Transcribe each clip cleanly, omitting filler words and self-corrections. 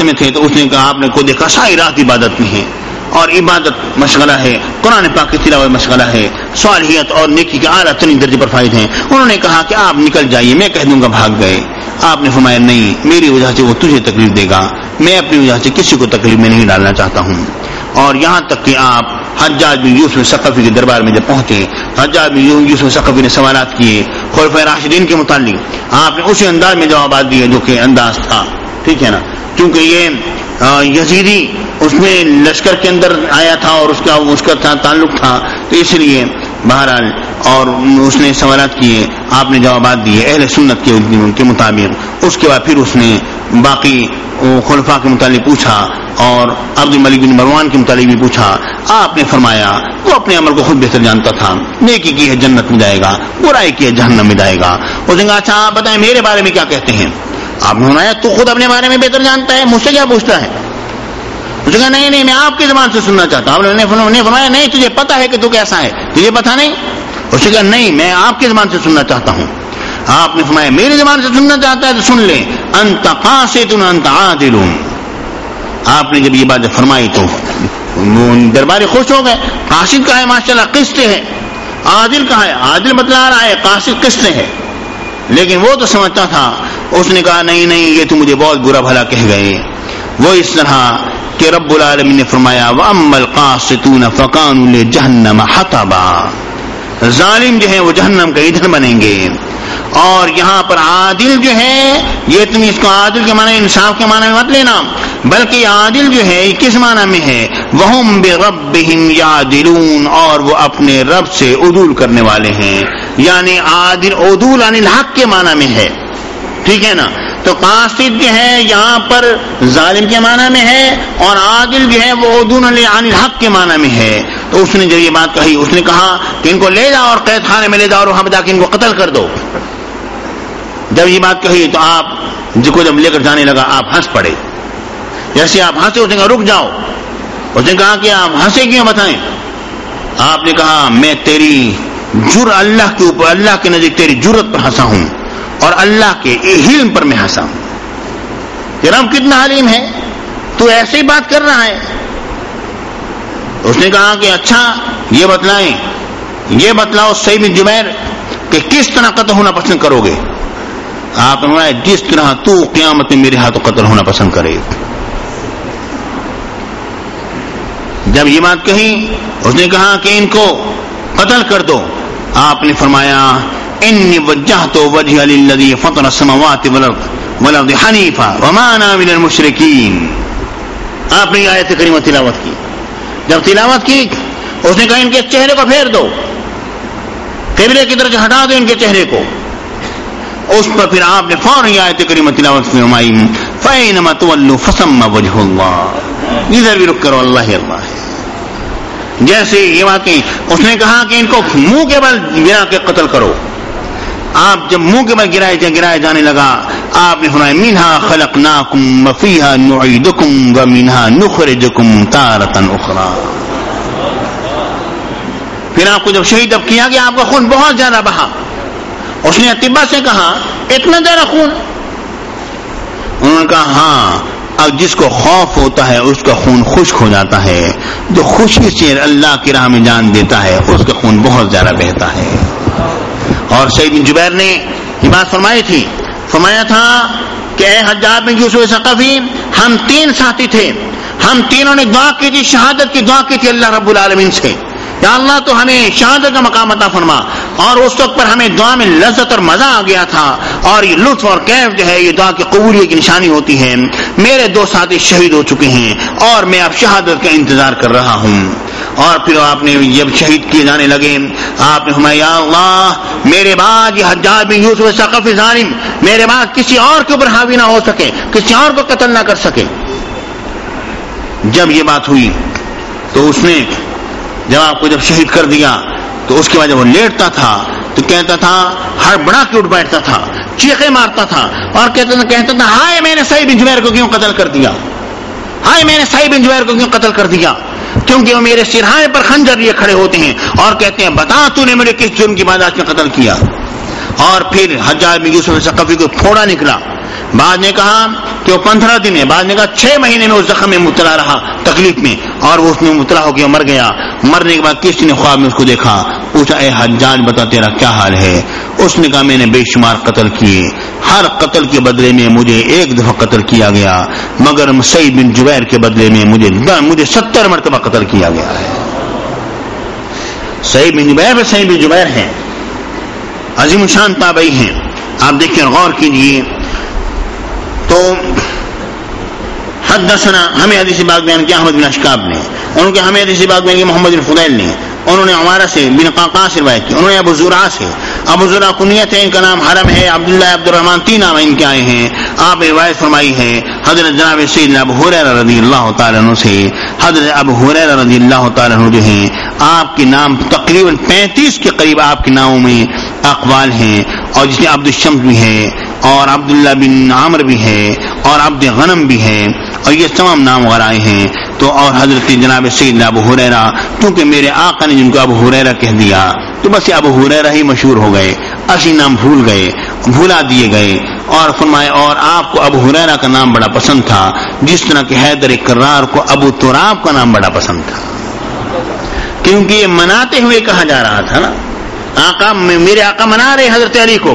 راستے میں تھے تو اس نے کہا آپ نے کو دیکھا ساری رات عبادت میں ہے اور عبادت مشغلہ ہے, قرآن پاک کی تلاوت مشغلہ ہے, صالحیت اور نیکی کے اعلیٰ ترین درجے پر فائد ہیں. انہوں نے کہا کہ آپ نکل جائیے, میں کہہ دوں گا بھاگ گئے. آپ نے فرمایا نہیں, میری وجہ سے وہ تجھے تکلیف دے گا, میں اپنی وجہ سے کسی کو تکلیف میں نہیں ڈالنا چاہتا ہوں. اور یہاں تک کہ آپ حجاج بن یوسف ثقفی کے دربار میں جب پہنچے, حجاج بن یوسف ثقفی نے سوالات کیے خلفائے راشدین کے متعلق. آپ نے اسی انداز میں جوابات دیے جو کہ انداز تھا, ٹھیک ہے نا, کیونکہ یہ یزیدی اس میں لشکر کے اندر آیا تھا اور اس کا تعلق تھا, تو اس لیے بہرحال اور اس نے سوالات کیے, آپ نے جوابات دیے اہل سنت کے مطابق. اس کے بعد پھر اس نے باقی خلفاء کے متعلق پوچھا اور عبد الملک بن مروان کے متعلق بھی پوچھا. آپ نے فرمایا وہ اپنے عمل کو خود بہتر جانتا تھا, نیکی کی ہے جنت میں جائے گا, برائی کی ہے جہنم میں جائے گا. اس نے کہا اچھا آپ بتائیں میرے بارے میں کیا کہتے ہیں. آپ نے فرمایا تو خود اپنے بارے میں بہتر جانتا ہے, مجھ سے کیا پوچھتا ہے. اس نے کہا نہیں میں آپ کی زبان سے سننا چاہتا ہوں. آپ نے فرمایا نہیں تجھے پتا ہے کہ تو کیسا ہے, تجھے پتا نہیں. اس نے کہا نہیں میں آپ کی زبان سے سننا چاہتا ہوں. آپ نے فرمایا میری زبان سے سننا چاہتا ہے تو سن لے, انت قاسط انت عادل. آپ نے جب یہ بات فرمائی تو درباری خوش ہو گئے. قاسط کا ہے ماشاءاللہ قسط ہے, عادل کا ہے, عادل بتلا رہا ہے, قاسط قسط ہے. لیکن وہ تو سمجھتا تھا. اس نے کہا نہیں یہ تو مجھے بہت برا بھلا کہہ گئے. وہ اس طرح کہ رب العالمین نے فرمایا وَأَمَّا الْقَاسِطُونَ فَكَانُوا لِجَهَنَّمَ حَطَبًا, ظالم جو ہیں وہ جہنم کا ایندھن بنیں گے. اور یہاں پر عادل جو ہے, یہ تم اس کو عادل کے معنی انصاف کے معنی میں مت لینا, بلکہ عادل جو ہے کس معنی میں ہے, وَهُمْ بِرَبِّهِمْ يَعْدِلُونَ, اور وہ اپنے رب سے عدول کرنے والے ہیں. یعنی عادل عدول عن الحق کے معنی میں ہے, ٹھیک ہے نا. تو قاصد جو ہے یہاں پر ظالم کے معنی میں ہے, اور عادل جو ہے وہ عدول عن الحق کے معنی میں ہے. تو اس نے جب یہ بات کہی اس نے کہا کہ ان کو لے جاؤ اور قید خانے میں لے جاؤ اور وہاں جا کے ان کو قتل کر دو. جب یہ بات کہی تو آپ جس کو جب لے کر جانے لگا آپ ہنس پڑے. جیسے آپ ہنسے اس نے کہا رک جاؤ. اس نے کہا کہ آپ ہنسے کیوں بتائیں. آپ نے کہا میں تیری اللہ کے اوپر, اللہ کے نزدیک تیری جرت پر ہنسا ہوں اور اللہ کے حلم پر میں ہنسا ہوں کہ رب کتنا حلیم ہے, تو ایسے ہی بات کر رہا ہے. اس نے کہا کہ اچھا یہ بتلاؤ سعید بن جبیر کہ کس طرح قتل ہونا پسند کرو گے. آپ نے فرمایا جس طرح تو قیامت میں میرے ہاتھوں قتل ہونا پسند کرے. جب یہ بات کہی اس نے کہا کہ ان کو قتل کر دو. آپ نے فرمایا انی وجہت وجہی للذی فطر السماوات والارض حنیفا وما انا من المشرکین. آپ نے یہ آیت کریمہ تلاوت کی. جب تلاوت کی اس نے کہا ان کے چہرے کو پھیر دو, قبلے کی طرف ہٹا دو ان کے چہرے کو. اس پر پھر آپ نے فوراً یہ آیت کریمہ تلاوت فرمائی فَإِنَّمَا تُوَلُّوا فَثَمَّ وَجْهُ اللَّهِ, ادھر بھی رک کرو اللہ اللہ ہے. جیسے یہ واقعی اس نے کہا کہ ان کو منہ کے بل گرا کے قتل کرو. آپ جب منہ کے بل گرائے جانے لگا آپ نے فرمایا منها خلقناکم وفیها نعیدکم ومنها نخرجکم تارة اخرى. پھر آپ کو جب شہید اب کیا کہ آپ کا خون بہت زیادہ بہا. اس نے اطباء سے کہا اتنا زیادہ خون. انہوں نے کہا ہاں, اب جس کو خوف ہوتا ہے اس کا خون خشک ہو جاتا ہے, جو خوشی سے اللہ کی راہ میں جان دیتا ہے اس کا خون بہت زیادہ بہتا ہے. اور سعید بن جبیر نے یہ بات فرمائی تھی, فرمایا تھا کہ اے حجاج بن یوسف ثقفی, ہم 3 ساتھی تھے, ہم تینوں نے دعا کی تھی, شہادت کی دعا کی تھی اللہ رب العالمین سے, یا اللہ تو ہمیں شہادت کا مقام عطا فرما. اور اس وقت پر ہمیں دعا میں لذت اور مزہ آ گیا تھا, اور یہ لطف اور کیف جو ہے یہ دعا کی قبولیت کی نشانی ہوتی ہے. میرے 2 ساتھی شہید ہو چکے ہیں اور میں اب شہادت کا انتظار کر رہا ہوں. اور پھر آپ نے جب شہید کیے جانے لگے آپ نے فرمایا یا اللہ میرے بعد یہ حجاج بن یوسف ثقفی ظالم میرے بعد کسی اور کے اوپر حاوی نہ ہو سکے, کسی اور کو قتل نہ کر سکے. جب یہ بات ہوئی تو اس نے جب آپ کو جب شہید کر دیا تو اس کے بعد جب وہ لیٹتا تھا تو کہتا تھا ہڑبڑا کے اٹھ بیٹھتا تھا, چیخے مارتا تھا اور کہتا تھا ہائے میں نے سعید بن جبیر کو کیوں قتل کر دیا, ہائے میں نے سعید بن جبیر کو کیوں قتل کر دیا. کیونکہ وہ میرے سرہانے پر خنجر لیے کھڑے ہوتے ہیں اور کہتے ہیں بتا تو نے مجھے کس جرم کی باداشت میں قتل کیا. اور پھر حجاج بن یوسف ثقفی کو پھوڑا نکلا بعد نے کہا کہ وہ 15 دن ہے، بعد نے کہا 6 مہینے میں اس زخم میں مبتلا رہا، تکلیف میں، اور وہ اس میں مبتلا ہو کے مر گیا۔ مرنے کے بعد کسی نے خواب میں اس کو دیکھا، پوچھا اے حجاج بتا تیرا کیا حال ہے؟ اس نے کہا میں نے بے شمار قتل کیے، ہر قتل کے بدلے میں مجھے 1 دفعہ قتل کیا گیا، مگر سعید بن جبیر کے بدلے میں مجھے 70 مرتبہ قتل کیا گیا ہے۔ سعید بن جبیر ہیں، عظیم الشان تابعی ہیں، آپ دیکھیں غور کیجئے۔ تو حدثنا ہمیں حدیث پاک بیان کیا احمد بن اشکاب نے، انہوں نے ہمیں حدیث پاک بیان کیا محمد بن فضیل نے، انہوں نے عمارہ سے بن قعقاع سے روایت کی، انہوں نے ابو زرعہ سے، ابو زرعہ کنیت ہے، ان کا نام حرم ہے، عبداللہ عبد الرحمن 3 نام ان کے آئے ہیں۔ آپ روایت فرمائی ہے حضرت جناب سیدنا ابو ہریرہ رضی اللہ تعالیٰ عنہ سے، حضرت ابو ہریرہ رضی اللہ تعالیٰ عنہ جو ہیں آپ کے نام تقریباً 35 کے قریب آپ کے ناموں میں اقوال ہیں، اور جس میں عبد الشمس بھی ہے اور عبداللہ بن عامر بھی ہے اور عبد غنم بھی ہے، اور یہ تمام نام وغیرہ آئے ہیں۔ تو اور حضرت جناب سیدنا ابو ہریرہ، کیونکہ میرے آقا نے جن کو ابو ہریرہ کہہ دیا تو بس یہ ابو ہریرہ ہی مشہور ہو گئے، اصلی نام بھولا دیے گئے، اور فرمایا اور آپ کو ابو ہریرہ کا نام بڑا پسند تھا، جس طرح کہ حیدر کرار کو ابو تراب کا نام بڑا پسند تھا، کیونکہ یہ مناتے ہوئے کہا جا رہا تھا نا، آقا میرے آقا منا رہے حضرت علی کو،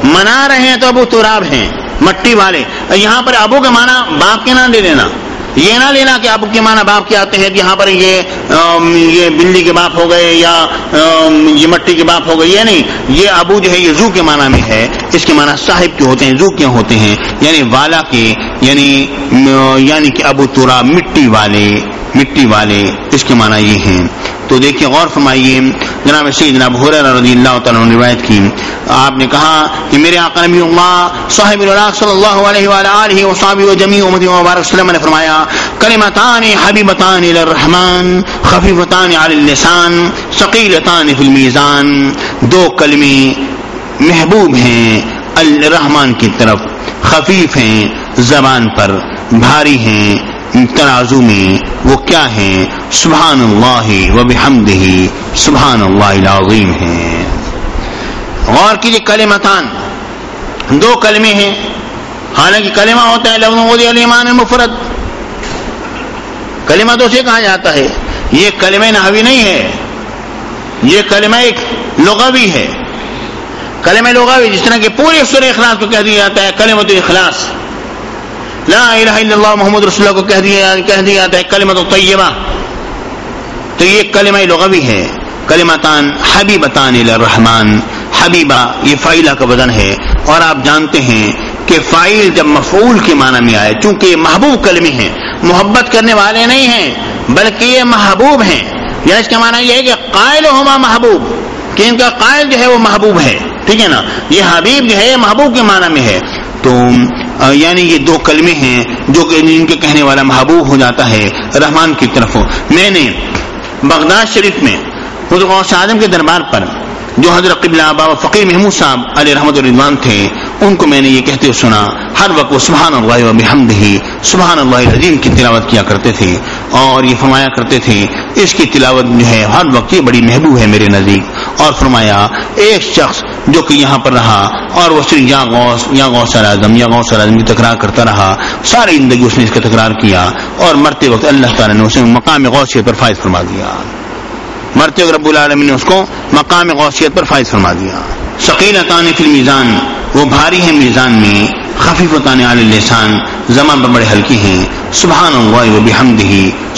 منا رہے ہیں تو ابو تراب ہیں، مٹی والے۔ یہاں پر ابو کا معنی باپ کے نام لے لینا، یہ نہ لینا کہ ابو کے معنی باپ کے آتے ہیں، یہاں پر یہ بلی کے باپ ہو گئے یا یہ مٹی کے باپ ہو گئے، یہ نہیں، یہ ابو جو ہے یہ زو کے معنی میں ہے، اس کے معنی صاحب کے ہوتے ہیں، زو کے ہوتے ہیں، یعنی والا کے، یعنی کہ ابو تراب مٹی والے، اس کے معنی یہ ہیں۔ تو دیکھیے غور فرمائیے، جناب سیدنا ابو ہریرہ رضی اللہ تعالیٰ عنہ روایت کی، آپ نے کہا کہ میرے آقا نبی اللہ صاحب الولاء صلی اللہ علیہ وآلہ وصحبہ وجمیع امتی مبارک وسلم نے فرمایا کلمتان حبیبتان الی الرحمن خفیفتان علی اللسان ثقیلتان فی المیزان، 2 کلمے محبوب ہیں الرحمن کی طرف، خفیف ہیں زبان پر، بھاری ہیں ترازو میں، وہ کیا ہیں؟ سبحان اللہ و بحمدہ سبحان اللہ العظیم ہیں۔ غور کیجئے، کلمتان 2 کلمے ہیں، حالانکہ کلمہ ہوتا ہے لفظ وضع الایمان المفرد، کلمہ تو اسے کہا جاتا ہے، یہ کلمہ نحوی نہیں ہے، یہ کلمہ ایک لغوی ہے، کلمہ لغوی، جس طرح کہ پورے سورہ اخلاص کو کہہ دیا جاتا ہے کلمۃ الاخلاص، لا الہ الا اللہ محمد رسول اللہ کو کہہ دیا جاتا ہے کلمۃ طیبہ، تو یہ کلمہ لغوی ہے۔ کلمتان حبیبتان الی الرحمن، حبیبہ یہ فاعلہ کا وزن ہے، اور آپ جانتے ہیں کہ فاعل جب مفعول کے معنی میں آئے، چونکہ یہ محبوب کلمے ہیں، محبت کرنے والے نہیں ہیں بلکہ یہ محبوب ہیں، یا اس کا معنی یہ ہے کہ قائلہما محبوب، کہ ان کا قائل جو ہے وہ محبوب ہے، ٹھیک ہے نا، یہ حبیب جو ہے محبوب کے معنی میں ہے۔ تو یعنی یہ 2 کلمے ہیں جو کہ ان کے کہنے والا محبوب ہو جاتا ہے رحمان کی طرف۔ میں نے بغداد شریف میں حضرت غوث اعظم کے دربار پر جو حضرت قبلہ بابا فقیر محمود صاحب علیہ رحمت الرضوان تھے، ان کو میں نے یہ کہتے سنا، ہر وقت وہ سبحان اللہ و بحمدہ سبحان اللہ العظیم کی تلاوت کیا کرتے تھے، اور یہ فرمایا کرتے تھے اس کی تلاوت جو ہے ہر وقت یہ بڑی محبوب ہے میرے نزدیک۔ اور فرمایا ایک شخص جو کہ یہاں پر رہا اور وہ صرف یا غوث اعظم کی تکرار کرتا رہا، ساری زندگی اس نے اس کا تکرار کیا، اور مرتے وقت اللہ تعالیٰ نے اسے مقام غوثیت پر فائز فرما دیا، مرتے وقت رب العالمین نے اس کو مقام غوثیت پر فائز فرما دیا۔ ثقیلتان فی المیزان، وہ بھاری ہیں میزان میں، خفیفتان علی اللسان، زبان پر بڑے ہلکی ہیں، سبحان اللہ و بحمدہ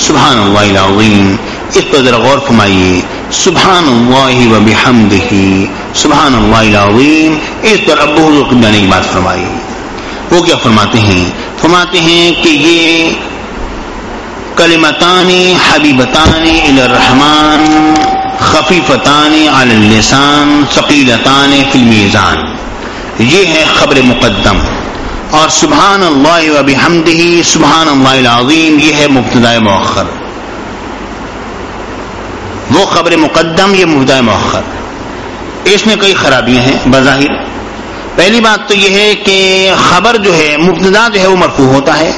سبحان اللہ العظیم، اس پر ذرا غور فرمائیے، سبحان اللہ و بحمدہ سبحان اللہ العظیم، اس پر ابو حضور قبلہ نے ایک بات فرمائی، وہ کیا فرماتے ہیں کہ یہ کلمتان حبیبتان الی الرحمن خفیفتان علی اللسان ثقیلتان فی المیزان، یہ ہے خبر مقدم، اور سبحان اللہ و بحمدہ سبحان اللہ العظیم یہ ہے مبتدا مؤخر، وہ خبر مقدم یہ مبتدا مؤخر، اس میں کئی خرابیاں ہیں بظاہر۔ پہلی بات تو یہ ہے کہ خبر جو ہے مبتدا جو ہے وہ مرفوع ہوتا ہے،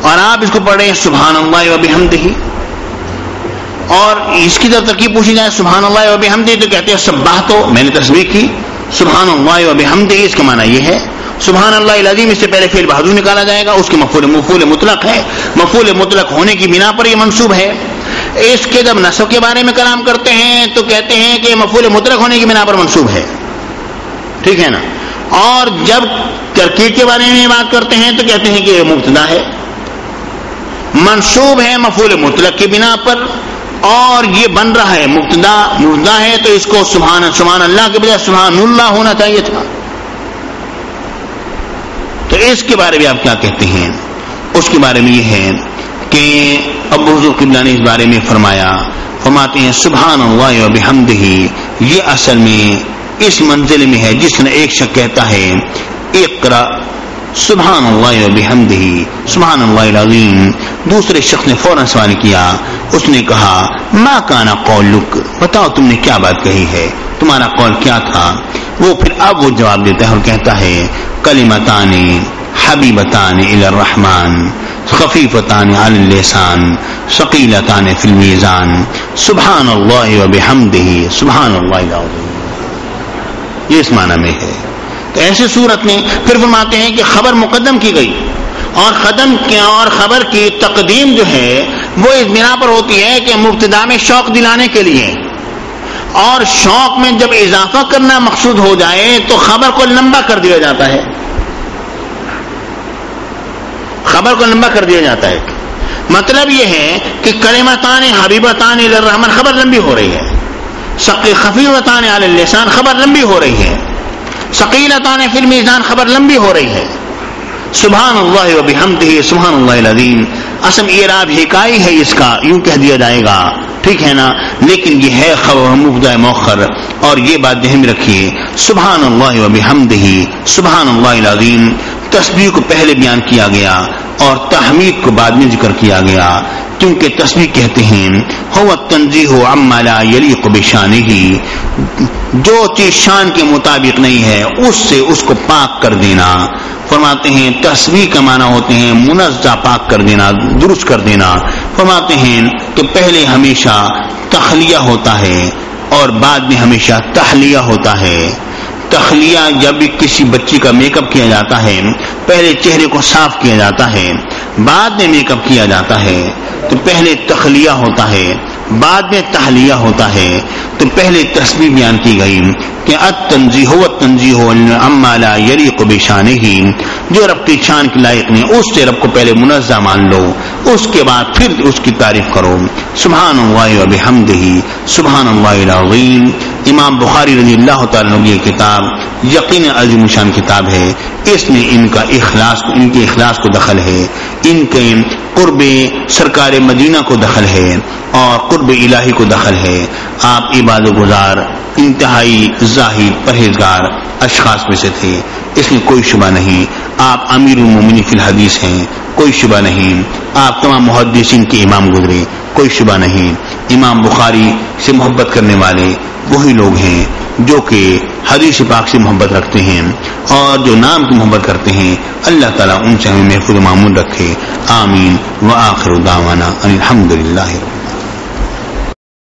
اور آپ اس کو پڑھ رہے ہیں سبحان اللہ و بحمدہ، اور اس کی طرف ترکیب پوچھی جائے سبحان اللہ و بحمدہ تو کہتے ہیں سبحتو، میں نے تسبیح کی، سبحان اللہ و بحمدہ اس کا معنی یہ ہے، سبحان اللہ العظیم اس سے پہلے فعل بہادر نکالا جائے گا، اس کے مفعول مطلق ہے، مفعول مطلق ہونے کی بنا پر یہ منصوب ہے۔ اس کے جب نصب کے بارے میں کلام کرتے ہیں تو کہتے ہیں کہ مفعول مطلق ہونے کی بنا پر منصوب ہے، ٹھیک ہے نا، اور جب ترکیب کے بارے میں بات کرتے ہیں تو کہتے ہیں کہ یہ مبتدا ہے، منصوب ہے مفعول مطلق کی بنا پر، اور یہ بن رہا ہے مبتدا ہے، تو اس کو سبحان اللہ کے بجائے سبحان اللہ ہونا چاہیے تھا۔ تو اس کے بارے میں آپ کیا کہتے ہیں؟ اس کے بارے میں یہ ہے کہ ابو حضور قبلہ نے اس بارے میں فرماتے ہیں سبحان اللہ و بحمدہ، یہ اصل میں اس منزل میں ہے جس نے ایک شخص کہتا ہے اقرا سبحان اللہ و بحمدہ سبحان اللہ العظیم، دوسرے شخص نے فوراً سوال کیا، اس نے کہا ما کان قولک، بتاؤ تم نے کیا بات کہی ہے، تمہارا قول کیا تھا؟ وہ پھر اب وہ جواب دیتا ہے اور کہتا ہے کلمتان حبیبتان الی الرحمن خفیفتان علی اللسان ثقیلتان فی المیزان سبحان اللہ و بحمدہ سبحان اللہ العظیم، یہ اس معنی میں ہے۔ تو ایسے صورت میں پھر فرماتے ہیں کہ خبر مقدم کی گئی، اور خبر کی تقدیم جو ہے وہ اس بنا پر ہوتی ہے کہ مبتدا میں شوق دلانے کے لیے، اور شوق میں جب اضافہ کرنا مقصود ہو جائے تو خبر کو لمبا کر دیا جاتا ہے، خبر کو لمبا کر دیا جاتا ہے۔ مطلب یہ ہے کہ کلمتان حبیبتان الی الرحمن خبر لمبی ہو رہی ہے، خفیفتان علی اللسان خبر لمبی ہو رہی ہے، ثقیلتان فی المیزان خبر لمبی ہو رہی ہے، سبحان اللہ و بحمدہ سبحان اللہ العظیم اصل اعراب حکائی ہے اس کا، یوں کہہ دیا جائے گا، ٹھیک ہے نا، لیکن یہ ہے خبر مبتدا مؤخر، اور یہ بات ذہن میں رکھیے سبحان اللہ و بحمدہ سبحان اللہ العظیم تسبیح کو پہلے بیان کیا گیا اور تحمید کو بعد میں ذکر کیا گیا، کیونکہ تسبیح کہتے ہیں هو التنزیہ عما لا یلیق بشانہ، جو چیز شان کے مطابق نہیں ہے اس سے اس کو پاک کر دینا۔ فرماتے ہیں تسبیح کا معنی ہوتے ہیں منزہ، پاک کر دینا، درست کر دینا۔ فرماتے ہیں کہ پہلے ہمیشہ تخلیہ ہوتا ہے اور بعد میں ہمیشہ تحلیہ ہوتا ہے۔ تخلیہ جب بھی کسی بچی کا میک اپ کیا جاتا ہے، پہلے چہرے کو صاف کیا جاتا ہے، بعد میں میک اپ کیا جاتا ہے، تو پہلے تخلیہ ہوتا ہے بعد میں تحلیہ ہوتا ہے۔ تو پہلے تسبیح بیان کی گئی کہ التنزیہ والتنزیہ عما لا یلیق بشانہ، جو رب کی شان کے لائق نہیں اس سے رب کو پہلے منزہ مان لو، اس کے بعد پھر اس کی تعریف کرو۔ سبحان اللہ و بحمدہ سبحان اللہ العظیم۔ امام بخاری رضی اللہ تعالیٰ عنہ یہ کتاب یقین عظیم شان کتاب ہے، اس میں ان کے اخلاص کو دخل ہے، ان کے قرب سرکار مدینہ کو دخل ہے اور قرب الہی کو دخل ہے۔ آپ عبادت گزار انتہائی زاہد پرہیزگار اشخاص میں سے تھے، اس میں کوئی شبہ نہیں۔ آپ امیر المومنین فی الحدیث ہیں، کوئی شبہ نہیں۔ آپ تمام محدثین کے امام گزرے، کوئی شبہ نہیں۔ امام بخاری سے محبت کرنے والے وہی لوگ ہیں جو کہ حدیث پاک سے محبت رکھتے ہیں اور جو نام کی محبت کرتے ہیں۔ اللہ تعالیٰ ان سے ہمیں محفوظ معمول رکھے، آمین۔ وآخر دعوانا ان الحمد للہ۔